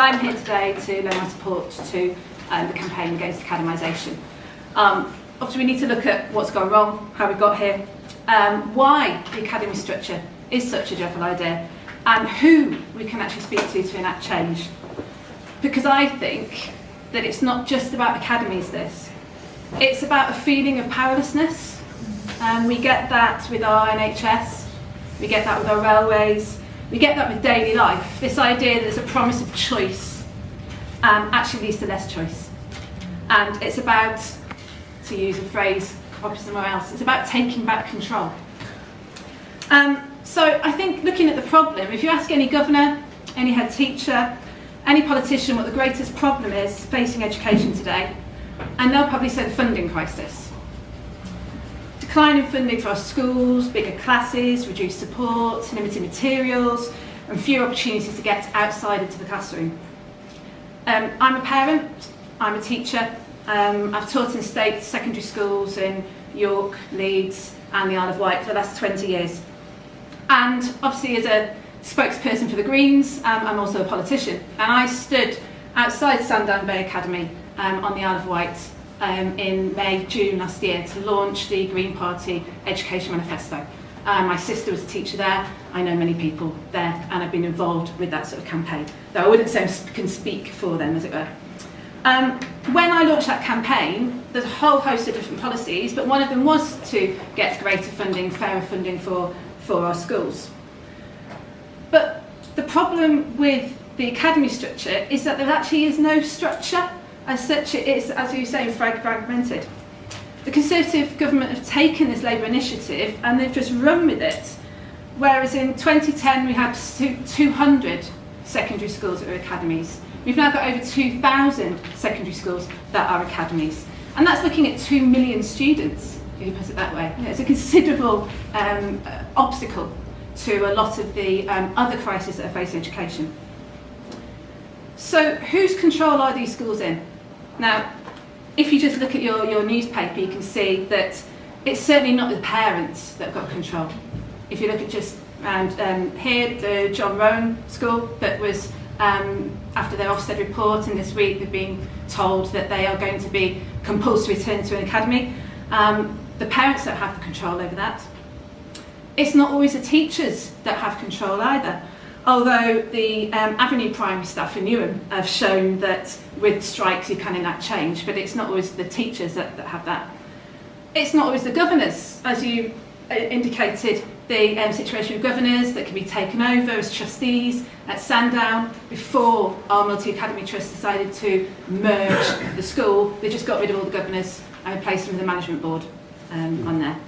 I'm here today to lend my support to the campaign against academisation. Obviously we need to look at what's gone wrong, how we got here, why the academy structure is such a dreadful idea, and who we can actually speak to enact change. Because I think that it's not just about academies, it's about a feeling of powerlessness. We get that with our NHS, we get that with our railways, we get that with daily life. This idea that there's a promise of choice actually leads to less choice. And it's about, to use a phrase copied somewhere else, it's about taking back control. So I think looking at the problem, if you ask any governor, any head teacher, any politician what the greatest problem is facing education today, and they'll probably say the funding crisis. Declining funding for our schools, bigger classes, reduced support, limited materials, and fewer opportunities to get outside into the classroom. I'm a parent, I'm a teacher, I've taught in state secondary schools in York, Leeds and the Isle of Wight for the last 20 years. And obviously as a spokesperson for the Greens, I'm also a politician. And I stood outside Sandown Bay Academy on the Isle of Wight in May, June last year to launch the Green Party Education Manifesto. My sister was a teacher there, I know many people there, and I've been involved with that sort of campaign. Though I wouldn't say I can speak for them, as it were. When I launched that campaign, there's a whole host of different policies, but one of them was to get greater funding, fairer funding for our schools. But the problem with the academy structure is that there actually is no structure. As such, it is, as you say, fragmented. The Conservative government have taken this Labour initiative and they've just run with it. Whereas in 2010 we had 200 secondary schools that were academies. We've now got over 2,000 secondary schools that are academies. And that's looking at 2 million students, if you put it that way. It's a considerable obstacle to a lot of the other crises that are facing education. So whose control are these schools in? Now, if you just look at your newspaper, you can see that it's certainly not the parents that have got control. If you look at just around here, the John Rowan School, that was after their Ofsted report, and this week they've been told that they are going to be compulsory to return to an academy. The parents don't have the control over that. It's not always the teachers that have control either. Although the Avenue Primary staff in Newham have shown that with strikes you can enact change, but it's not always the teachers that have that. It's not always the governors, as you indicated, the situation with governors that can be taken over as trustees at Sandown. Before our multi-academy trust decided to merge the school, they just got rid of all the governors and replaced them with a management board on there.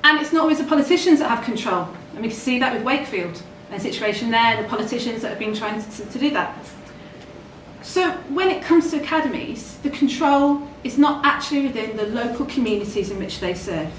And it's not always the politicians that have control, and we can see that with Wakefield. A situation there, the politicians that have been trying to do that. So when it comes to academies, the control is not actually within the local communities in which they serve.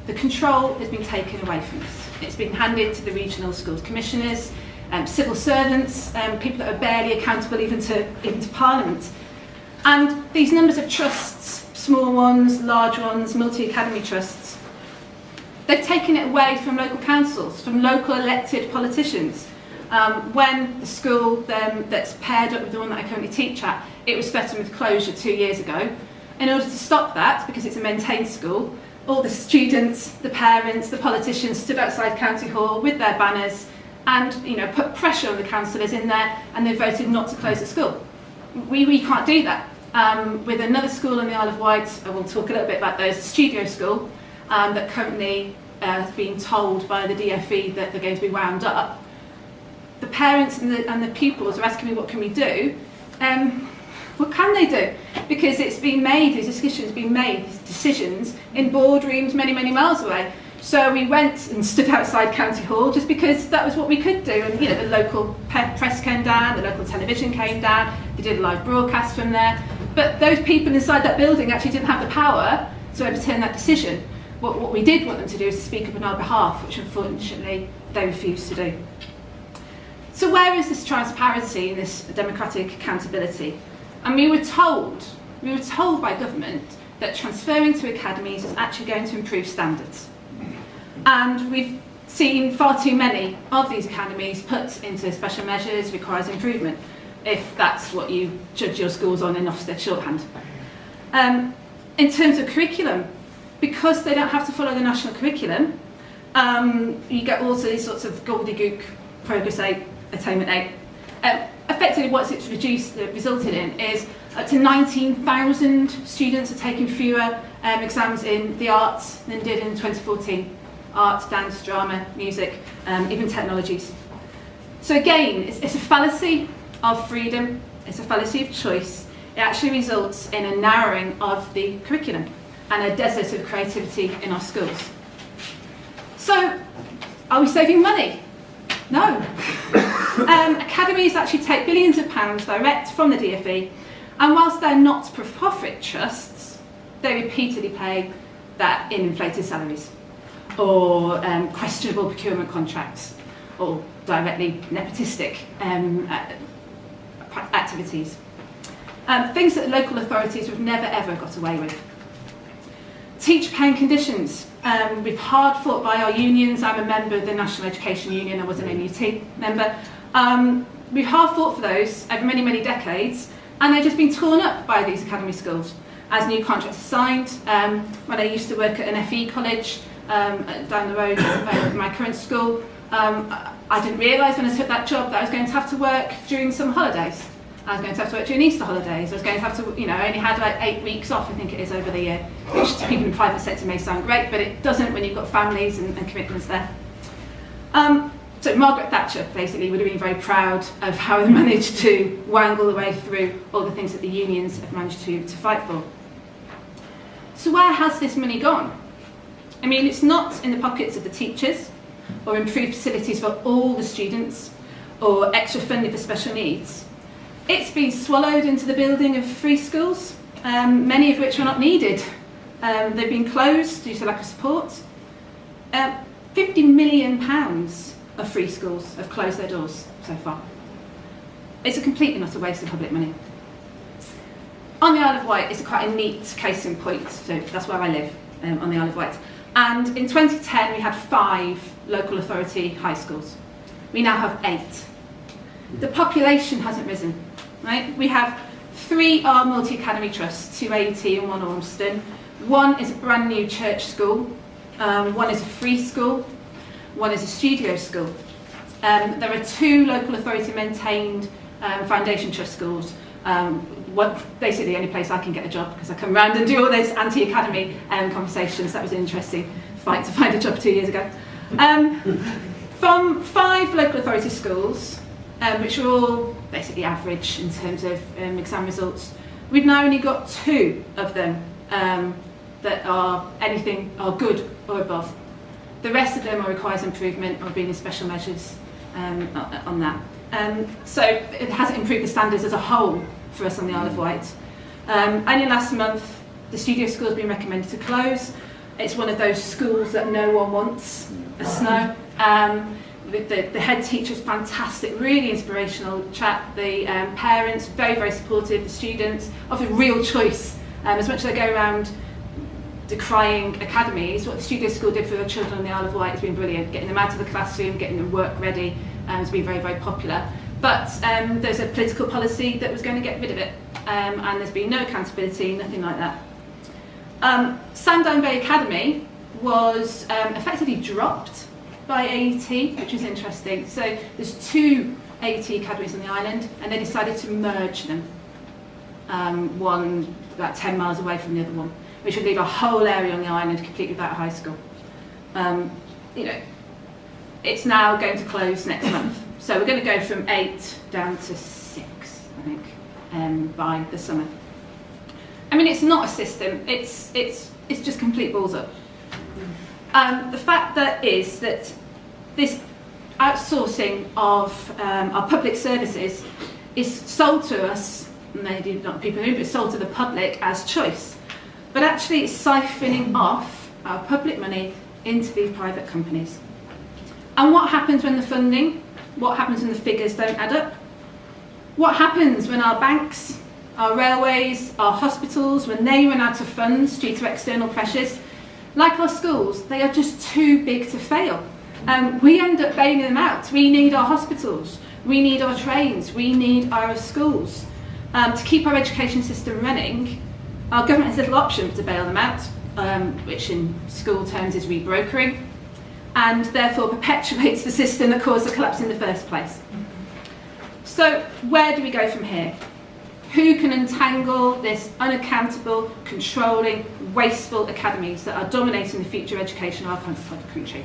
The control has been taken away from us. It's been handed to the regional schools commissioners, civil servants, people that are barely accountable even to Parliament. And these numbers of trusts, small ones, large ones, multi-academy trusts, they've taken it away from local councils, from local elected politicians. When the school that's paired up with the one that I currently teach at, it was threatened with closure 2 years ago. In order to stop that, because it's a maintained school, all the students, the parents, the politicians stood outside County Hall with their banners and put pressure on the councillors in there, and they voted not to close the school. We can't do that. With another school on the Isle of Wight, I will talk a little bit about those, Studio School, that currently has been told by the DFE that they're going to be wound up. The parents and the pupils are asking me, what can we do? What can they do? Because it's been made, these decisions been made, these decisions in boardrooms many, many miles away. So we went and stood outside County Hall just because that was what we could do. And the local press came down, the local television came down, they did a live broadcast from there. But those people inside that building actually didn't have the power to overturn that decision. What we did want them to do is to speak up on our behalf, which unfortunately they refused to do. So where is this transparency and this democratic accountability? And we were told by government that transferring to academies is actually going to improve standards. And we've seen far too many of these academies put into special measures, requires improvement. if that's what you judge your schools on in Ofsted shorthand. In terms of curriculum, because they don't have to follow the national curriculum, you get also these sorts of gobbledygook, progress 8, attainment 8. Effectively what it's resulted in is up to 19,000 students are taking fewer exams in the arts than did in 2014. Art, dance, drama, music, even technologies. So again, it's a fallacy of freedom, it's a fallacy of choice. It actually results in a narrowing of the curriculum and a desert of creativity in our schools. So, are we saving money? No. Academies actually take billions of pounds direct from the DfE, and whilst they're not for-profit trusts, they repeatedly pay that in inflated salaries, or questionable procurement contracts, or directly nepotistic activities. Things that local authorities have never ever got away with. Teacher paying conditions. We've hard fought by our unions. I'm a member of the National Education Union. I was an NUT member. We've hard fought for those over many, many decades, and they've just been torn up by these academy schools as new contracts are signed. When I used to work at an FE college down the road from my current school, I didn't realise when I took that job that I was going to have to work during some holidays. I was going to have to work during Easter holidays. I was going to have to, I only had like 8 weeks off, I think it is, over the year, which to people in the private sector may sound great, but it doesn't when you've got families and commitments there. So Margaret Thatcher basically would have been very proud of how they managed to wangle the way through all the things that the unions have managed to fight for. So where has this money gone? I mean, it's not in the pockets of the teachers, or improved facilities for all the students, or extra funding for special needs. It's been swallowed into the building of free schools, many of which are not needed. They've been closed due to lack of support. £50 million of free schools have closed their doors so far. It's a completely not a waste of public money. On the Isle of Wight, it's quite a neat case in point, so that's where I live, on the Isle of Wight. And in 2010, we had 5 local authority high schools. We now have 8. The population hasn't risen, right? We have 3 are multi-academy trusts, 2 AET and 1 Ormston. 1 is a brand new church school, 1 is a free school, 1 is a studio school. There are 2 local authority maintained foundation trust schools. Basically the only place I can get a job, because I come round and do all those anti-academy conversations. That was an interesting fight to find a job 2 years ago. From 5 local authority schools, which are all basically average in terms of exam results, we've now only got 2 of them that are good or above. The rest of them requires improvement or being in special measures on that. So it hasn't improved the standards as a whole for us on the Isle of Wight. Only last month, the studio school has been recommended to close. It's one of those schools that no one wants, a snow. The head teacher's fantastic, really inspirational chap. The parents, very, very supportive. The students offer real choice. As much as they go around decrying academies, what the studio school did for the children on the Isle of Wight has been brilliant. Getting them out of the classroom, getting them work ready, has been very, very popular. But there's a political policy that was going to get rid of it, and there's been no accountability, nothing like that. Sandown Bay Academy was effectively dropped by AET, which is interesting. So there's 2 AET academies on the island, and they decided to merge them. One about 10 miles away from the other one, which would leave a whole area on the island completely without a high school. It's now going to close next month. So we're going to go from 8 down to 6, I think, by the summer. I mean, it's not a system. It's just complete balls up. The fact that is that this outsourcing of our public services is sold to us, maybe not people who, but sold to the public as choice. But actually, it's siphoning off our public money into these private companies. And what happens when the funding? What happens when the figures don't add up? What happens when our banks, our railways, our hospitals, when they run out of funds due to external pressures? Like our schools, they are just too big to fail. we end up bailing them out. We need our hospitals, we need our trains, we need our schools. To keep our education system running, our government has little option to bail them out, which in school terms is rebrokering, and therefore perpetuates the system that caused the collapse in the first place. So where do we go from here? Who can untangle this unaccountable, controlling, wasteful academies that are dominating the future education of our country?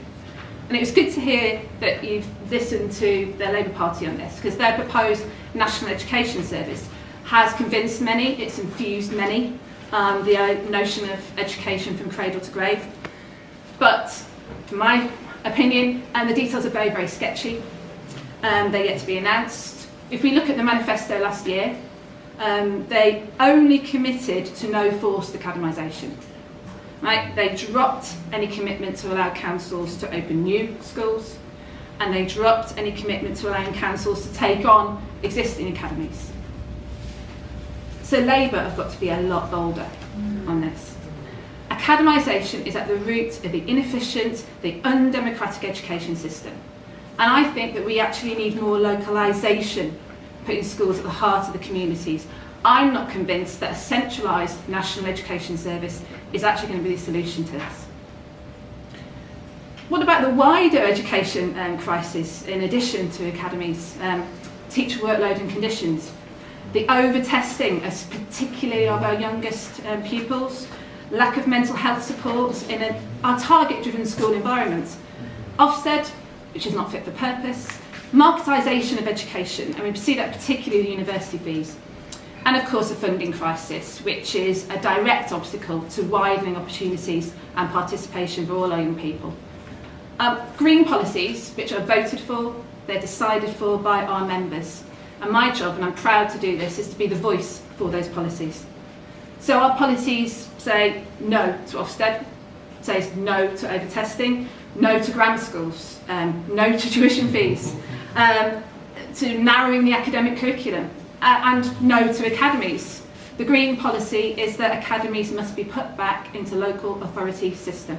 And it was good to hear that you've listened to the Labour Party on this, because their proposed National Education Service has convinced many, it's infused many, the notion of education from cradle to grave. But, from my opinion, the details are very, very sketchy. They're yet to be announced. If we look at the manifesto last year, they only committed to no forced academisation. Right? They dropped any commitment to allow councils to open new schools, and they dropped any commitment to allowing councils to take on existing academies. So Labour have got to be a lot bolder on this. Academisation is at the root of the inefficient, the undemocratic education system. And I think that we actually need more localisation, putting schools at the heart of the communities. I'm not convinced that a centralised national education service is actually going to be the solution to this. What about the wider education crisis, in addition to academies, teacher workload and conditions? The over-testing, particularly of our youngest pupils, lack of mental health support in our target-driven school environments, Ofsted, which is not fit for purpose, marketisation of education, and we see that particularly with university fees, and of course a funding crisis, which is a direct obstacle to widening opportunities and participation for all our young people. Green policies, which are voted for, they're decided for by our members. And my job, and I'm proud to do this, is to be the voice for those policies. So our policies say no to Ofsted, says no to over-testing, no to grammar schools, no to tuition fees, to narrowing the academic curriculum, and no to academies. The green policy is that academies must be put back into local authority system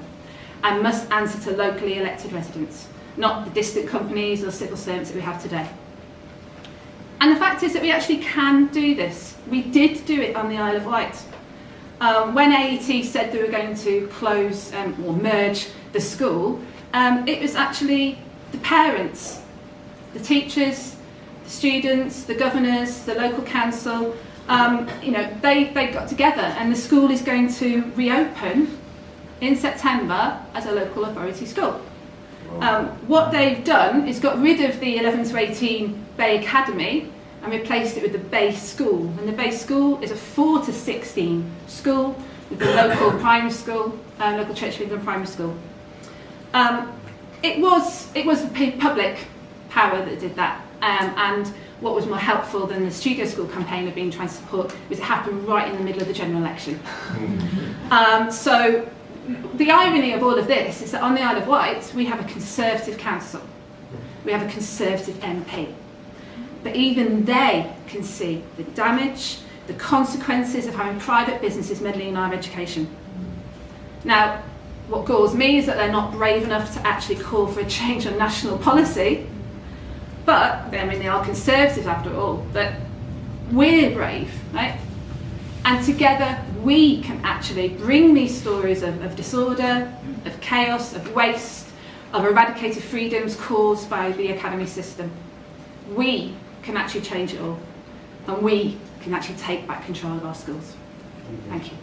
and must answer to locally elected residents, not the distant companies or civil servants that we have today. And the fact is that we actually can do this. We did do it on the Isle of Wight. When AET said they were going to close or merge the school, it was actually the parents, the teachers, the students, the governors, the local council, they got together, and the school is going to reopen in September as a local authority school. What they've done is got rid of the 11 to 18 Bay Academy and replaced it with the Bay School. And the Bay School is a 4 to 16 school with the local primary school, local Church of England primary school. It was the public power that did that. And what was more helpful than the Studio School campaign have been trying to support was it happened right in the middle of the general election. So the irony of all of this is that on the Isle of Wight we have a Conservative council, we have a Conservative MP, but even they can see the damage, the consequences of having private businesses meddling in our education. Now, what galls me is that they're not brave enough to actually call for a change on national policy, but I mean they are Conservatives after all, but we're brave, right? And together we can actually bring these stories of disorder, of chaos, of waste, of eradicated freedoms caused by the academy system. We can actually change it all, and we can actually take back control of our schools. Thank you.